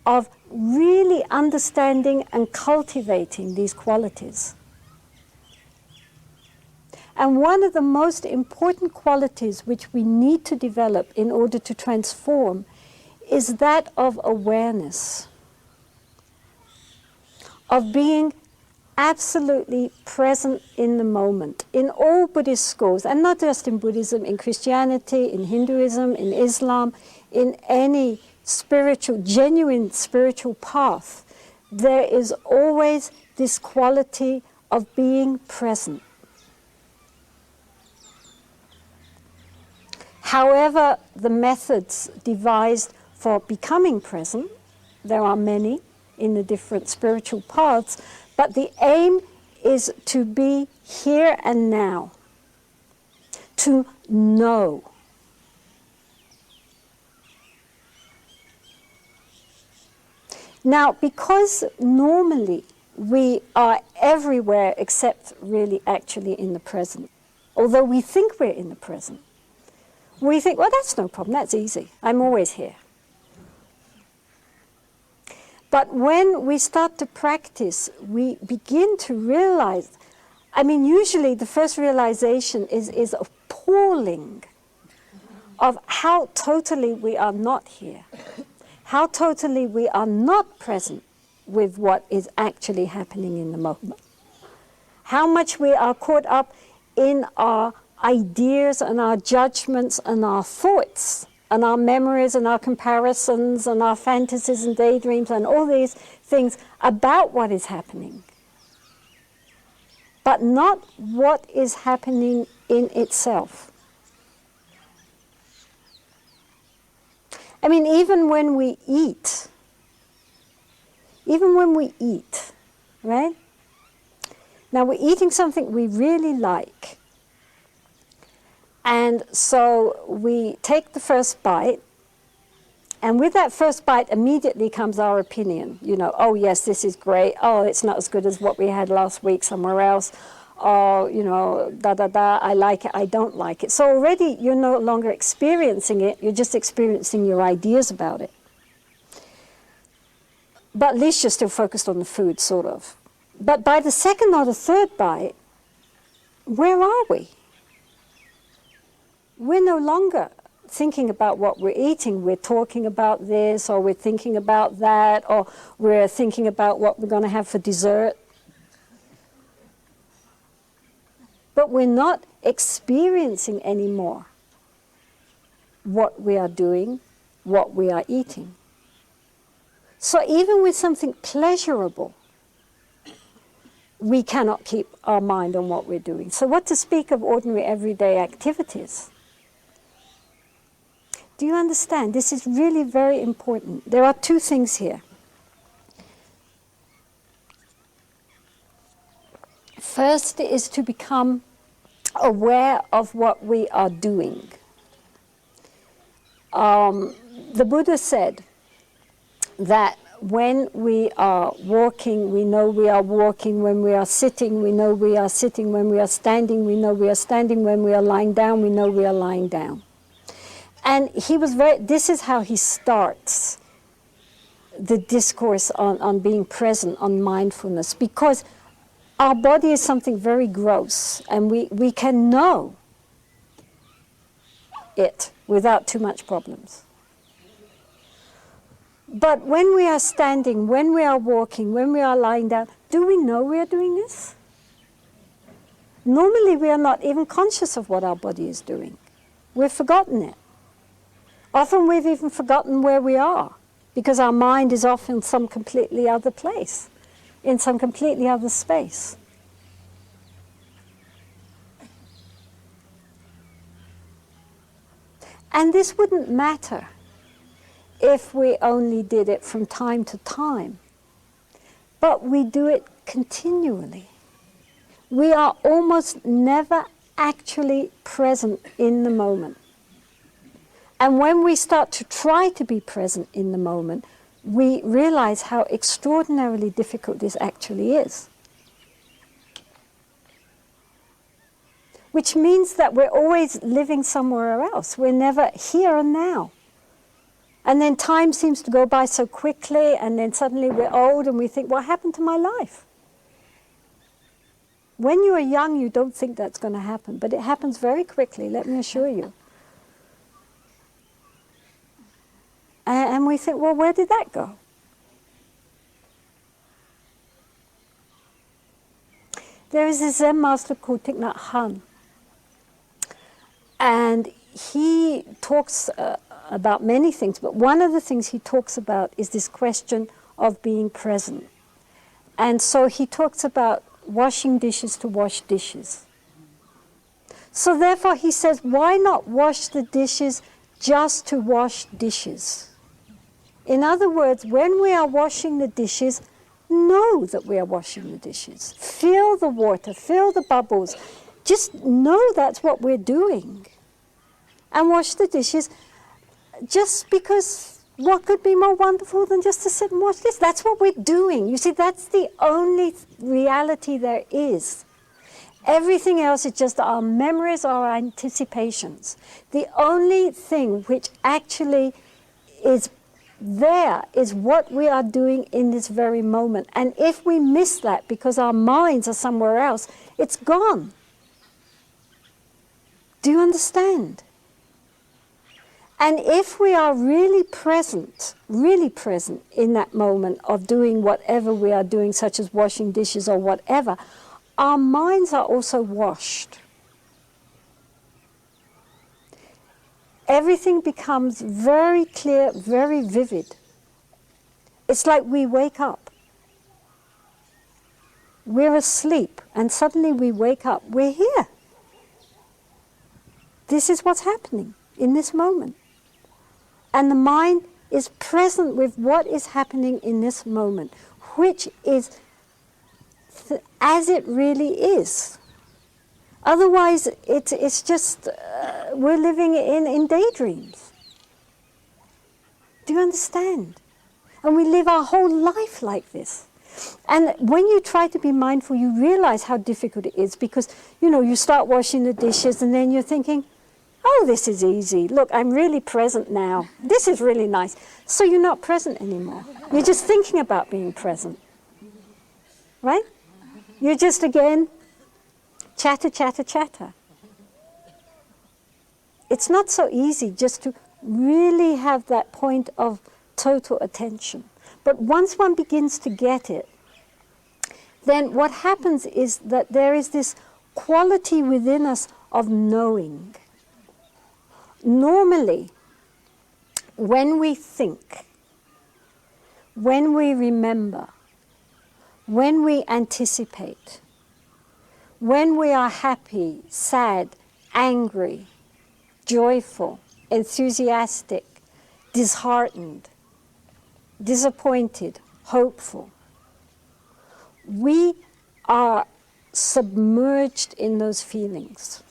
of really understanding and cultivating these qualities. And one of the most important qualities which we need to develop in order to transform is that of awareness, of being absolutely present in the moment. In all Buddhist schools, and not just in Buddhism, in Christianity, in Hinduism, in Islam, in any spiritual, genuine spiritual path, there is always this quality of being present. However, the methods devised for becoming present, there are many in the different spiritual paths, but the aim is to be here and now, to know. Now, because normally we are everywhere except really actually in the present, although we think we're in the present, we think, well, that's no problem, that's easy, I'm always here. But when we start to practice, we begin to realize, I mean, usually the first realization is appalling of how totally we are not here, how totally we are not present with what is actually happening in the moment, how much we are caught up in our ideas and our judgments and our thoughts and our memories and our comparisons and our fantasies and daydreams and all these things about what is happening, but not what is happening in itself. I mean, even when we eat, right? Now we're eating something we really like. And so we take the first bite, and with that first bite immediately comes our opinion. You know, oh yes, this is great. Oh, it's not as good as what we had last week somewhere else. Oh, you know, I like it, I don't like it. So already you're no longer experiencing it, you're just experiencing your ideas about it. But at least you're still focused on the food, sort of. But by the second or the third bite, where are we? We're no longer thinking about what we're eating. We're talking about this, or we're thinking about that, or we're thinking about what we're going to have for dessert. But we're not experiencing anymore what we are doing, what we are eating. So even with something pleasurable, we cannot keep our mind on what we're doing. So what to speak of ordinary everyday activities? Do you understand? This is really very important. There are two things here. First is to become aware of what we are doing. The Buddha said that when we are walking, we know we are walking. When we are sitting, we know we are sitting. When we are standing, we know we are standing. When we are lying down, we know we are lying down. And he was this is how he starts the discourse on being present, on mindfulness, because our body is something very gross, and we can know it without too much problems. But when we are standing, when we are walking, when we are lying down, do we know we are doing this? Normally we are not even conscious of what our body is doing. We've forgotten it. Often we've even forgotten where we are, because our mind is off in some completely other place, in some completely other space. And this wouldn't matter if we only did it from time to time, but we do it continually. We are almost never actually present in the moment. And when we start to try to be present in the moment, we realize how extraordinarily difficult this actually is. Which means that we're always living somewhere else. We're never here and now. And then time seems to go by so quickly, and then suddenly we're old and we think, what happened to my life? When you are young, you don't think that's going to happen, but it happens very quickly, let me assure you. And we think, well, where did that go? There is a Zen master called Thich Nhat Hanh, and he talks about many things, but one of the things he talks about is this question of being present. And so he talks about washing dishes to wash dishes. So therefore he says, why not wash the dishes just to wash dishes? In other words, when we are washing the dishes, know that we are washing the dishes. Feel the water, feel the bubbles. Just know that's what we're doing. And wash the dishes just because what could be more wonderful than just to sit and watch this? That's what we're doing. You see, that's the only reality there is. Everything else is just our memories, our anticipations. The only thing which actually is there is what we are doing in this very moment. And if we miss that because our minds are somewhere else, it's gone. Do you understand? And if we are really present in that moment of doing whatever we are doing, such as washing dishes or whatever, our minds are also washed. Everything becomes very clear, very vivid. It's like we wake up. We're asleep, and suddenly we wake up. We're here. This is what's happening in this moment. And the mind is present with what is happening in this moment, which is as it really is. Otherwise, it's just, we're living in daydreams. Do you understand? And we live our whole life like this. And when you try to be mindful, you realize how difficult it is because, you start washing the dishes and then you're thinking, oh, this is easy. Look, I'm really present now. This is really nice. So you're not present anymore. You're just thinking about being present. Right? You're just, again, chatter, chatter, chatter. It's not so easy just to really have that point of total attention. But once one begins to get it, then what happens is that there is this quality within us of knowing. Normally, when we think, when we remember, when we anticipate, when we are happy, sad, angry, joyful, enthusiastic, disheartened, disappointed, hopeful, we are submerged in those feelings.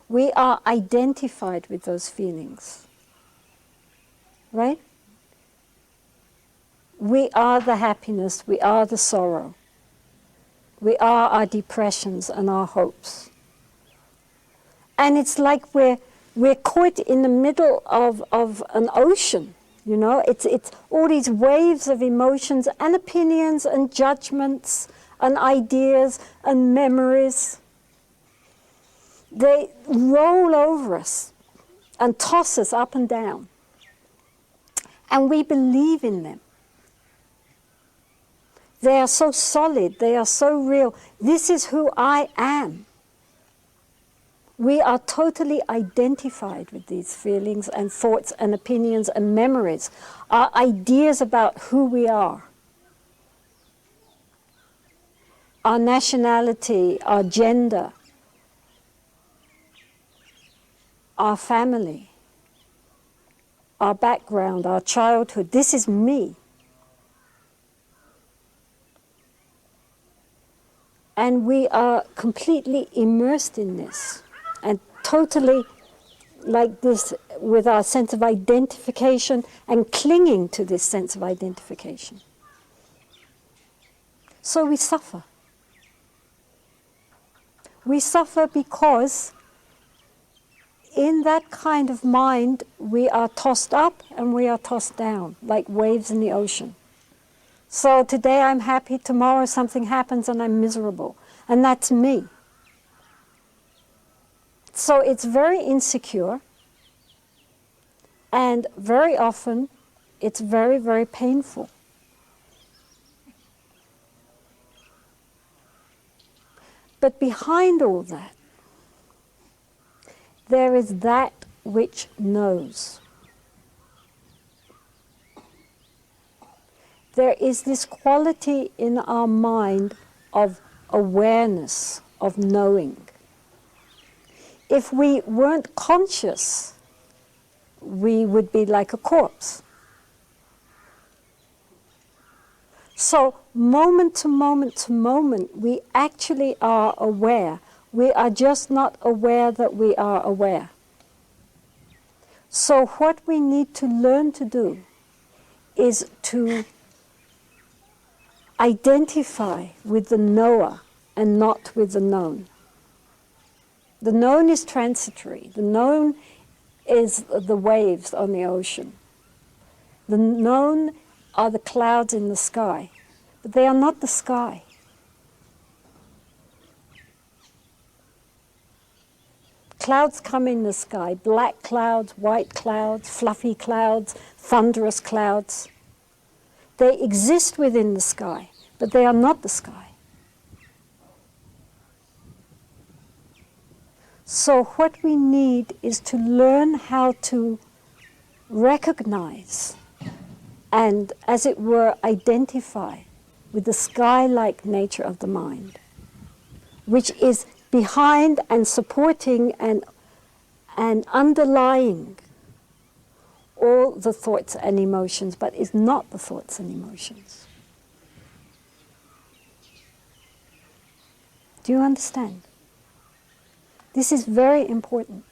We are identified with those feelings, right? We are the happiness, we are the sorrow. We are our depressions and our hopes. And it's like we're caught in the middle of an ocean, It's all these waves of emotions and opinions and judgments and ideas and memories. They roll over us and toss us up and down. And we believe in them. They are so solid, they are so real. This is who I am. We are totally identified with these feelings and thoughts and opinions and memories, our ideas about who we are. Our nationality, our gender, our family, our background, our childhood. This is me. And we are completely immersed in this and totally like this with our sense of identification and clinging to this sense of identification. So we suffer. We suffer because in that kind of mind, we are tossed up and we are tossed down, like waves in the ocean. So today I'm happy, tomorrow something happens and I'm miserable. And that's me. So it's very insecure, and very often it's very, very painful. But behind all that, there is that which knows. There is this quality in our mind of awareness, of knowing. If we weren't conscious, we would be like a corpse. So moment to moment to moment, we actually are aware. We are just not aware that we are aware. So what we need to learn to do is to identify with the knower and not with the known. The known is transitory. The known is the waves on the ocean. The known are the clouds in the sky, but they are not the sky. Clouds come in the sky, black clouds, white clouds, fluffy clouds, thunderous clouds. They exist within the sky, but they are not the sky. So what we need is to learn how to recognize and, as it were, identify with the sky-like nature of the mind, which is behind and supporting and underlying all the thoughts and emotions, but is not the thoughts and emotions. Do you understand? This is very important.